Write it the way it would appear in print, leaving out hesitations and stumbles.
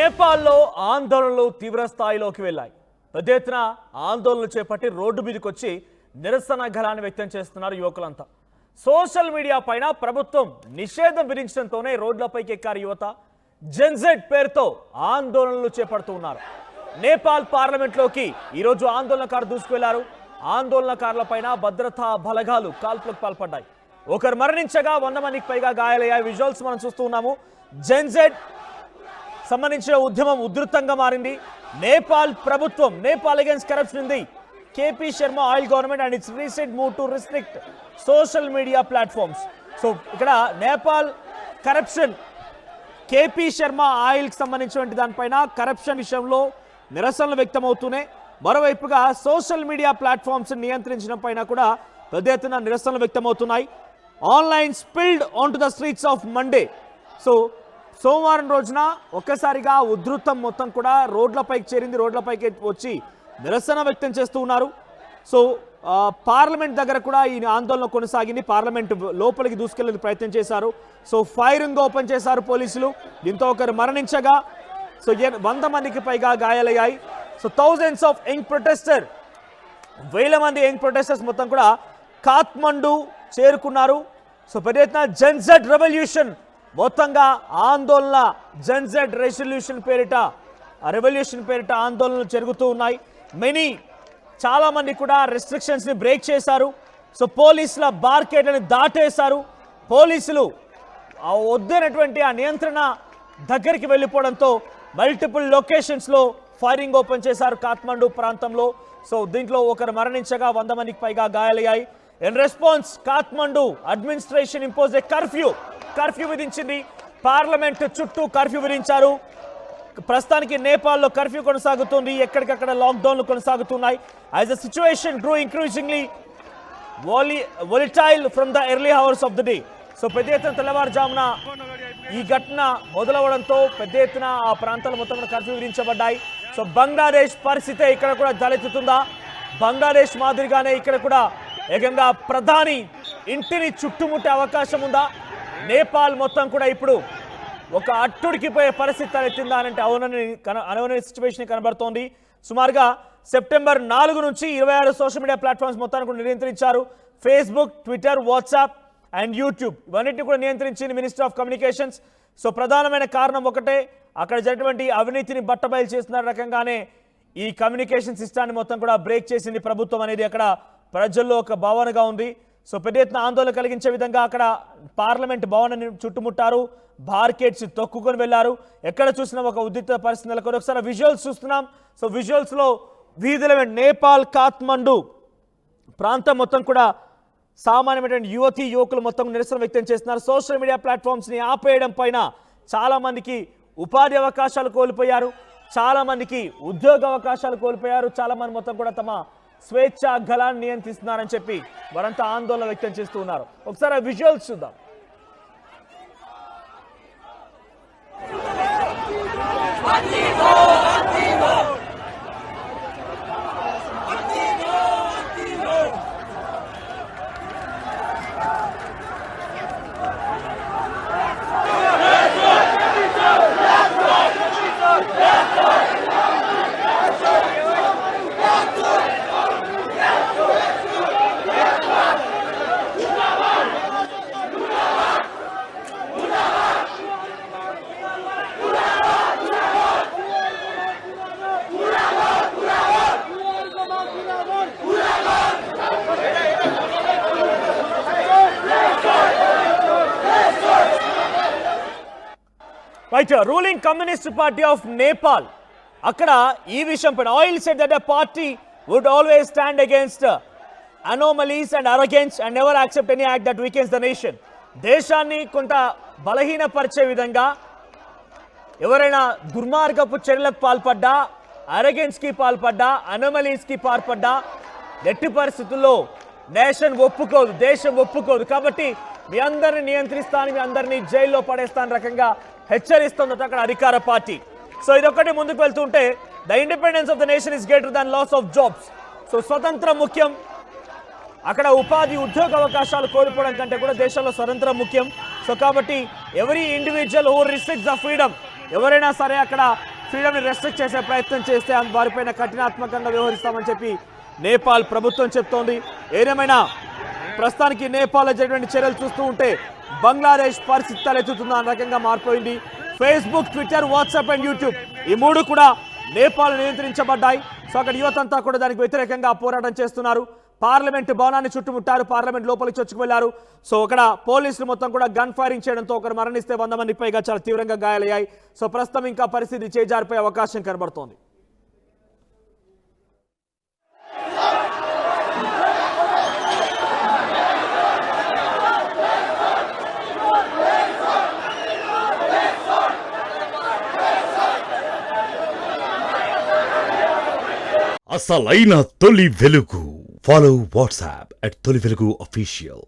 నేపాల్లో ఆందోళనలు తీవ్ర స్థాయిలోకి వెళ్ళాయి. పెద్ద ఎత్తున ఆందోళనలు చేపట్టి రోడ్డు మీదకి వచ్చి నిరసన గళాన్ని వ్యక్తం చేస్తున్నారు యువకులంతా. సోషల్ మీడియా పైన ప్రభుత్వం నిషేధం విధించడంతోనే రోడ్లపైకి ఎక్కారు యువత. జెన్జెడ్ పేరుతో ఆందోళనలు చేపడుతూ ఉన్నారు. నేపాల్ పార్లమెంట్లోకి ఈరోజు ఆందోళనకారులు దూసుకువెళ్లారు. ఆందోళనకారుల పైన భద్రతా బలగాలు కాల్పులకు పాల్పడ్డాయి. ఒకరు మరణించగా 100 మందికి పైగా గాయాలయ్యాయి. విజువల్స్ మనం చూస్తూ ఉన్నాము. జెన్జెడ్ సంబంధించిన ఉద్యమం ఉధృతంగా మారింది. నేపాల్ ప్రభుత్వం నేపాల్ అగైన్స్ కరప్షన్ ఉంది. KP Sharma oil government and it's recent move to restrict social media platforms. So ఇక్కడ నేపాల్ కరప్షన్, కేపీ శర్మ ఆయిల్కి సంబంధించినటువంటి దానిపైన కరప్షన్ విషయంలో నిరసనలు వ్యక్తమవుతూనే మరోవైపుగా సోషల్ మీడియా ప్లాట్ఫామ్స్ నియంత్రించడం పైన కూడా పెద్ద ఎత్తున నిరసనలు వ్యక్తమవుతున్నాయి. Online spilled on to the streets of Monday. So సోమవారం రోజున ఒక్కసారిగా ఉధృతం మొత్తం కూడా రోడ్లపైకి చేరింది. రోడ్లపైకి వచ్చి నిరసన వ్యక్తం చేస్తూ ఉన్నారు. సో పార్లమెంట్ దగ్గర కూడా ఈ ఆందోళన కొనసాగింది. పార్లమెంట్ లోపలికి దూసుకెళ్లే ప్రయత్నం చేశారు. సో ఫైరింగ్ ఓపెన్ చేశారు పోలీసులు. దీంతో ఒకరు మరణించగా సో 100 మందికి పైగా గాయాలయ్యాయి. సో థౌజండ్స్ ఆఫ్ యంగ్ ప్రొటెస్టర్, వేల మంది యంగ్ ప్రొటెస్టర్స్ మొత్తం కూడా కాఠ్మండు చేరుకున్నారు. సో పెద్ద ఎత్తున జెన్జెడ్ రెవల్యూషన్ మొత్తంగా ఆందోళన, జెన్జెడ్ రెవల్యూషన్ పేరిట ఆందోళనలు జరుగుతూ ఉన్నాయి. చాలా మంది కూడా రెస్ట్రిక్షన్స్ని బ్రేక్ చేశారు. సో పోలీసుల బార్కేడ్లను దాటేశారు. పోలీసులు వద్దనటువంటి ఆ నియంత్రణ దగ్గరికి వెళ్ళిపోవడంతో మల్టిపుల్ లొకేషన్స్లో ఫైరింగ్ ఓపెన్ చేశారు కాఠ్మండు ప్రాంతంలో. సో దీంట్లో ఒకరు మరణించగా 100 మందికి పైగా గాయాలయ్యాయి. In response Kathmandu administration impose a curfew విధించింది. పార్లమెంట్ చుట్టూ కర్ఫ్యూ విధించారు. ప్రస్తుతానికి నేపాల్లో కర్ఫ్యూ కొనసాగుతుంది. ఎక్కడికక్కడ లాక్డౌన్లు కొనసాగుతున్నాయి. As the situation grew increasingly volatile from the early hours of the day. So పెద్ద ఎత్తున తెల్లవారుజామున ఈ ఘటన మొదలవడంతో పెద్ద ఎత్తున ఆ ప్రాంతాలు మొత్తం కర్ఫ్యూ విధించబడ్డాయి. సో బంగ్లాదేశ్ పరిస్థితే ఇక్కడ కూడా తలెత్తుతుందా? బంగ్లాదేశ్ మాదిరిగానే ఇక్కడ కూడా ఏకంగా ప్రధాని ఇంటిని చుట్టుముట్టే అవకాశం ఉందా? నేపాల్ మొత్తం కూడా ఇప్పుడు ఒక అట్టుడికిపోయే పరిస్థితి తలెత్తిందా అంటే అవునని సిచ్యువేషన్ కనబడుతోంది. సుమారుగా సెప్టెంబర్ 4 నుంచి 26 సోషల్ మీడియా ప్లాట్ఫామ్స్ మొత్తాన్ని కూడా నియంత్రించారు. Facebook, Twitter, WhatsApp and YouTube ఇవన్నిటిని కూడా నియంత్రించింది మినిస్ట్రీ ఆఫ్ కమ్యూనికేషన్స్. సో ప్రధానమైన కారణం ఒకటే, అక్కడ జరిగినటువంటి అవినీతిని బట్టబయలు చేస్తున్న రకంగానే ఈ కమ్యూనికేషన్ సిస్టాన్ని మొత్తం కూడా బ్రేక్ చేసింది ప్రభుత్వం అనేది అక్కడ ప్రజల్లో ఒక భావనగా ఉంది. సో పెద్ద ఎత్తున ఆందోళన కలిగించే విధంగా అక్కడ పార్లమెంట్ భవనాన్ని చుట్టుముట్టారు. బార్కెట్స్ తొక్కుకొని వెళ్లారు. ఎక్కడ చూసినా ఒక ఉద్రిక్త పరిస్థితి నెలకొని. ఒకసారి విజువల్స్ చూస్తున్నాం. సో విజువల్స్లో వీధుల నేపాల్ కాఠ్మండు ప్రాంతం మొత్తం కూడా సామాన్యమైనటువంటి యువకులు మొత్తం నిరసన వ్యక్తం చేస్తున్నారు. సోషల్ మీడియా ప్లాట్ఫామ్స్ని ఆపేయడం పైన చాలామందికి ఉపాధి అవకాశాలు కోల్పోయారు. చాలామందికి ఉద్యోగ అవకాశాలు కోల్పోయారు. చాలామంది మొత్తం కూడా తమ స్వేచ్ఛ గళాన్ని నియంత్రిస్తున్నారని చెప్పి వారంతా ఆందోళన వ్యక్తం చేస్తూ ఉన్నారు. ఒకసారి ఆ విజువల్స్ చూద్దాం. Right, ruling Communist Party of Nepal. అక్కడ ఈ విషయం పైన oil said that the party would always stand against anomalies and arrogance and never accept any act that weakens the nation. దేశాన్ని కొంత బలహీనపరిచే విధంగా ఎవరైనా దుర్మార్గపు చర్యలకు పాల్పడ్డా, అరగెన్స్కి పాల్పడ్డా, అనామలీస్కి పాల్పడ్డా ఎట్టి పరిస్థితుల్లో నేషన్ ఒప్పుకోదు, దేశం ఒప్పుకోదు. కాబట్టి మీ అందరిని నియంత్రిస్తాను, మీ అందరినీ జైల్లో పడేస్తాను రకంగా హెచ్చరిస్తుందట అక్కడ అధికార పార్టీ. సో ఇదొక్కటి ముందుకు వెళ్తుంటే the independence of the nation is greater than loss of jobs. So స్వతంత్రం ముఖ్యం. అక్కడ ఉద్యోగ అవకాశాలు కోల్పోవడం కంటే కూడా దేశంలో స్వతంత్రం ముఖ్యం. సో కాబట్టి every individual who restricts the freedom, ఎవరైనా సరే అక్కడ ఫ్రీడమ్ని రెస్ట్రిక్ట్ చేసే ప్రయత్నం చేస్తే వారిపైన కఠినాత్మకంగా వ్యవహరిస్తామని చెప్పి నేపాల్ ప్రభుత్వం చెప్తోంది. ఏదేమైనా ప్రస్తుతానికి నేపాల్లో జరిగినటువంటి చర్యలు చూస్తూ ఉంటే బంగ్లాదేశ్ పరిస్థితి తలెత్తుతున్న రకంగా మారిపోయింది. Facebook, Twitter, WhatsApp and YouTube ఈ మూడు కూడా నేపాల్ నియంత్రించబడ్డాయి. సో అక్కడ యువతంతా కూడా దానికి వ్యతిరేకంగా పోరాటం చేస్తున్నారు. పార్లమెంట్ భవనాన్ని చుట్టుముట్టారు, పార్లమెంట్ లోపలికి చొచ్చుకు వెళ్లారు. సో అక్కడ పోలీసులు మొత్తం కూడా గన్ ఫైరింగ్ చేయడంతో ఒకరు మరణిస్తే 100 మంది పైగా చాలా తీవ్రంగా గాయాలయ్యాయి. సో ప్రస్తుతం ఇంకా పరిస్థితి చేజారిపోయే అవకాశం కనబడుతోంది. అసలైన తొలి వెలుగు. ఫాలో వాట్సాప్ @తొలి వెలుగు official.